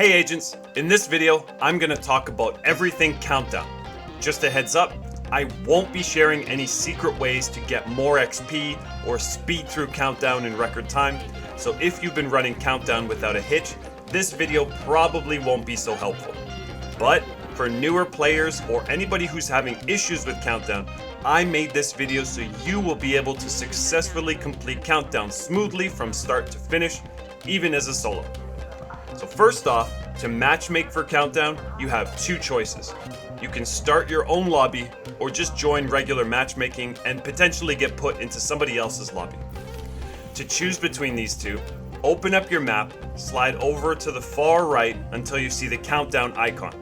Hey agents, in this video, I'm gonna talk about everything Countdown. Just a heads up, I won't be sharing any secret ways to get more XP or speed through Countdown in record time, so if you've been running Countdown without a hitch, this video probably won't be so helpful. But for newer players or anybody who's having issues with Countdown, I made this video so you will be able to successfully complete Countdown smoothly from start to finish, even as a solo. So first off, to matchmake for Countdown, you have two choices. You can start your own lobby or just join regular matchmaking and potentially get put into somebody else's lobby. To choose between these two, open up your map, slide over to the far right until you see the Countdown icon.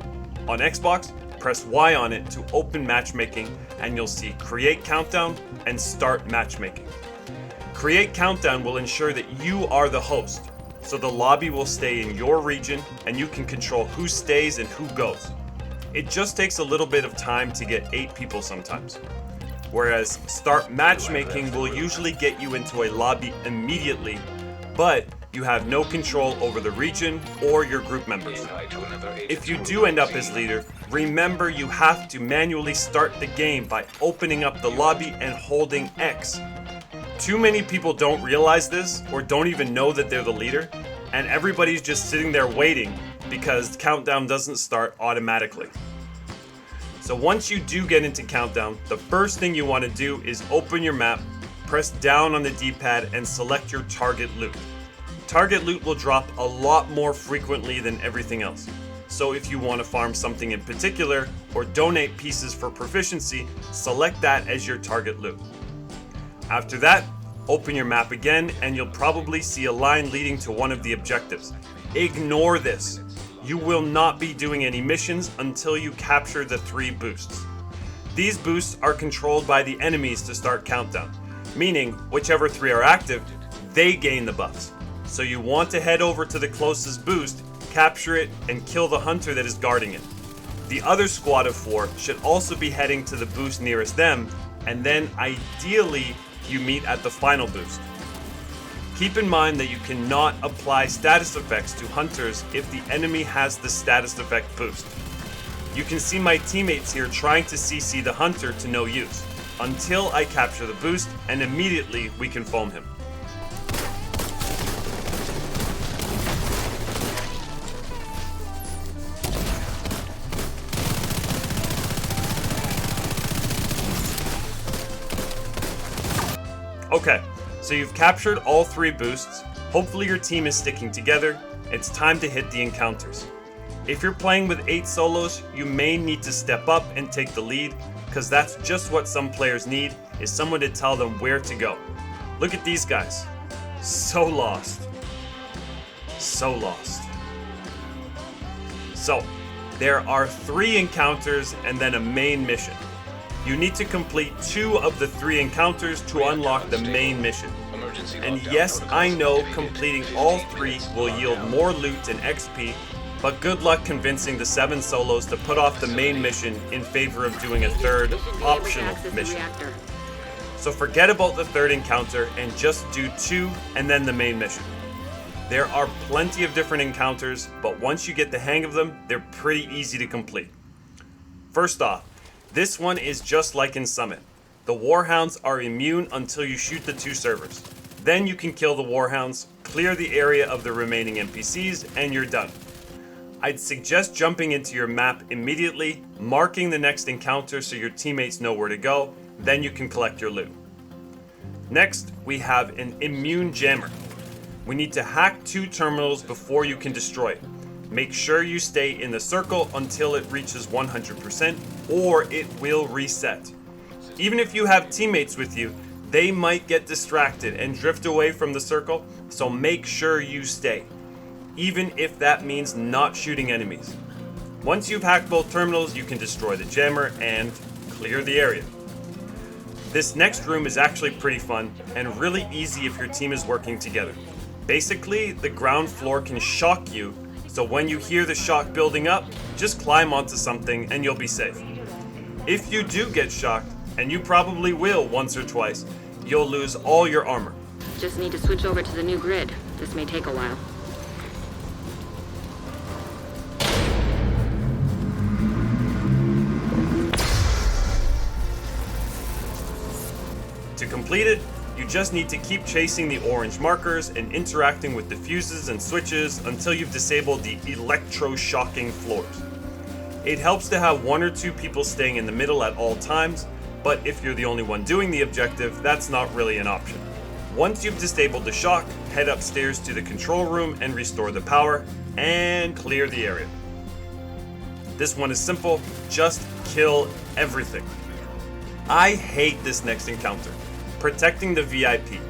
On Xbox, press Y on it to open matchmaking and you'll see Create Countdown and Start Matchmaking. Create Countdown will ensure that you are the host, so the lobby will stay in your region and you can control who stays and who goes. It just takes a little bit of time to get 8 people sometimes. Whereas Start Matchmaking will usually get you into a lobby immediately, but you have no control over the region or your group members. If you do end up as leader, remember you have to manually start the game by opening up the lobby and holding X. Too many people don't realize this or don't even know that they're the leader, and everybody's just sitting there waiting because Countdown doesn't start automatically. So once you do get into Countdown, the first thing you want to do is open your map, press down on the D-pad and select your target loot. Target loot will drop a lot more frequently than everything else. So if you want to farm something in particular or donate pieces for proficiency, select that as your target loot. After that, open your map again and you'll probably see a line leading to one of the objectives. Ignore this. You will not be doing any missions until you capture the 3 boosts. These boosts are controlled by the enemies to start Countdown, meaning whichever 3 are active, they gain the buffs. So you want to head over to the closest boost, capture it, and kill the hunter that is guarding it. The other squad of 4 should also be heading to the boost nearest them, and then ideally you meet at the final boost. Keep in mind that you cannot apply status effects to hunters if the enemy has the status effect boost. You can see my teammates here trying to CC the hunter to no use, until I capture the boost and immediately we can foam him. Okay, so you've captured all 3 boosts, hopefully your team is sticking together, it's time to hit the encounters. If you're playing with 8 solos, you may need to step up and take the lead, because that's just what some players need, is someone to tell them where to go. Look at these guys. So lost. So lost. So, there are 3 encounters and then a main mission. You need to complete 2 of the 3 encounters to unlock the main mission. And yes, I know completing all 3 will yield more loot and XP, but good luck convincing the 7 solos to put off the main mission in favor of doing a 3rd optional mission. So forget about the 3rd encounter and just do 2 and then the main mission. There are plenty of different encounters, but once you get the hang of them, they're pretty easy to complete. First off, this one is just like in Summit. The Warhounds are immune until you shoot the 2 servers. Then you can kill the Warhounds, clear the area of the remaining NPCs, and you're done. I'd suggest jumping into your map immediately, marking the next encounter so your teammates know where to go, then you can collect your loot. Next, we have an immune jammer. We need to hack 2 terminals before you can destroy it. Make sure you stay in the circle until it reaches 100% or it will reset. Even if you have teammates with you, they might get distracted and drift away from the circle, so make sure you stay, even if that means not shooting enemies. Once you've hacked both terminals, you can destroy the jammer and clear the area. This next room is actually pretty fun and really easy if your team is working together. Basically, the ground floor can shock you, so when you hear the shock building up, just climb onto something and you'll be safe. If you do get shocked, and you probably will once or twice, you'll lose all your armor. Just need to switch over to the new grid. This may take a while. To complete it, you just need to keep chasing the orange markers and interacting with the fuses and switches until you've disabled the electro-shocking floors. It helps to have 1 or 2 people staying in the middle at all times, but if you're the only one doing the objective, that's not really an option. Once you've disabled the shock, head upstairs to the control room and restore the power, and clear the area. This one is simple, just kill everything. I hate this next encounter, protecting the VIP.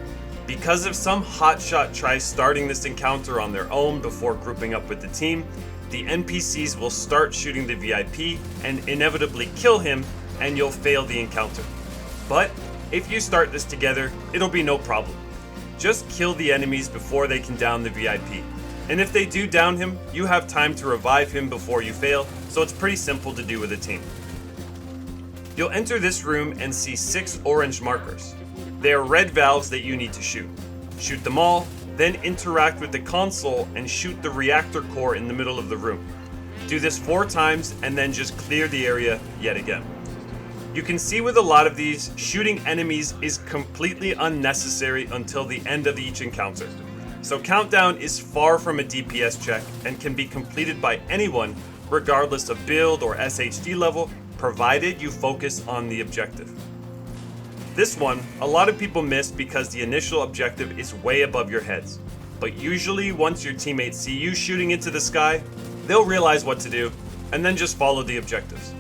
Because if some hotshot tries starting this encounter on their own before grouping up with the team, the NPCs will start shooting the VIP and inevitably kill him, and you'll fail the encounter. But if you start this together, it'll be no problem. Just kill the enemies before they can down the VIP. And if they do down him, you have time to revive him before you fail, so it's pretty simple to do with a team. You'll enter this room and see 6 orange markers. They are red valves that you need to shoot. Shoot them all, then interact with the console and shoot the reactor core in the middle of the room. Do this 4 times and then just clear the area yet again. You can see with a lot of these, shooting enemies is completely unnecessary until the end of each encounter. So Countdown is far from a DPS check and can be completed by anyone regardless of build or SHD level, provided you focus on the objective. This one, a lot of people miss because the initial objective is way above your heads. But usually once your teammates see you shooting into the sky, they'll realize what to do and then just follow the objectives.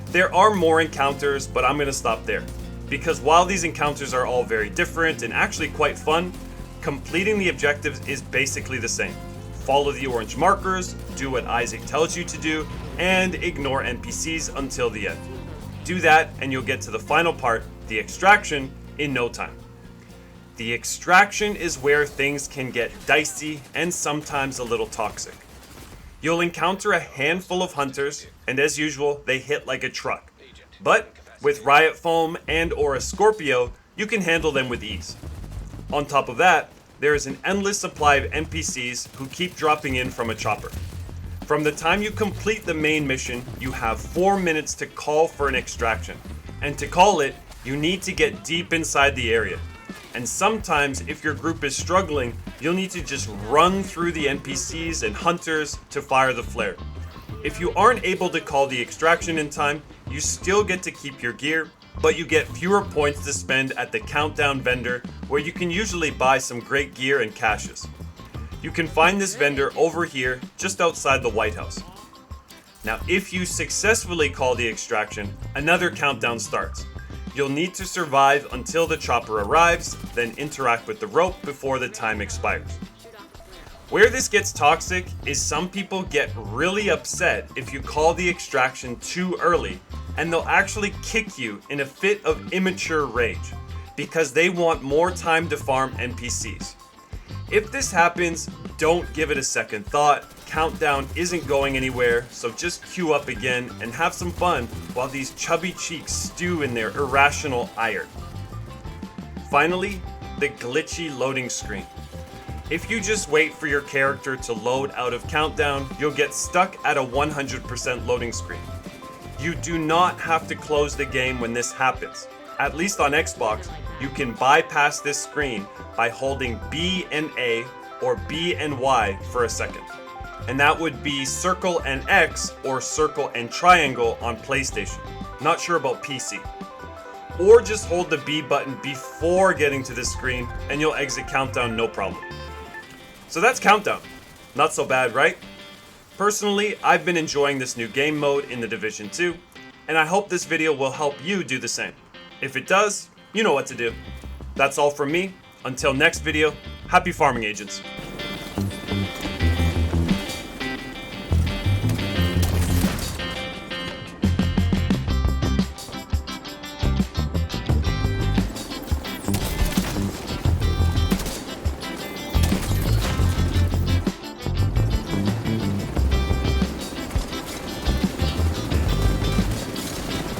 There are more encounters, but I'm going to stop there. Because while these encounters are all very different and actually quite fun, completing the objectives is basically the same. Follow the orange markers, do what Isaac tells you to do, and ignore NPCs until the end. Do that and you'll get to the final part, the extraction, in no time. The extraction is where things can get dicey and sometimes a little toxic. You'll encounter a handful of hunters, and as usual, they hit like a truck. But with Riot Foam and or a Scorpio, you can handle them with ease. On top of that, there is an endless supply of NPCs who keep dropping in from a chopper. From the time you complete the main mission, you have 4 minutes to call for an extraction. And to call it, you need to get deep inside the area. And sometimes, if your group is struggling, you'll need to just run through the NPCs and hunters to fire the flare. If you aren't able to call the extraction in time, you still get to keep your gear, but you get fewer points to spend at the Countdown vendor, where you can usually buy some great gear and caches. You can find this vendor over here, just outside the White House. Now, if you successfully call the extraction, another countdown starts. You'll need to survive until the chopper arrives, then interact with the rope before the time expires. Where this gets toxic is some people get really upset if you call the extraction too early, and they'll actually kick you in a fit of immature rage, because they want more time to farm NPCs. If this happens, don't give it a second thought. Countdown isn't going anywhere, so just queue up again and have some fun while these chubby cheeks stew in their irrational ire. Finally, the glitchy loading screen. If you just wait for your character to load out of Countdown, you'll get stuck at a 100% loading screen. You do not have to close the game when this happens. At least on Xbox, you can bypass this screen by holding B and A or B and Y for a second. And that would be circle and X or circle and triangle on PlayStation. Not sure about PC. Or just hold the B button before getting to this screen and you'll exit Countdown no problem. So that's Countdown. Not so bad, right? Personally, I've been enjoying this new game mode in The Division 2, and I hope this video will help you do the same. If it does, you know what to do. That's all from me. Until next video, happy farming, agents.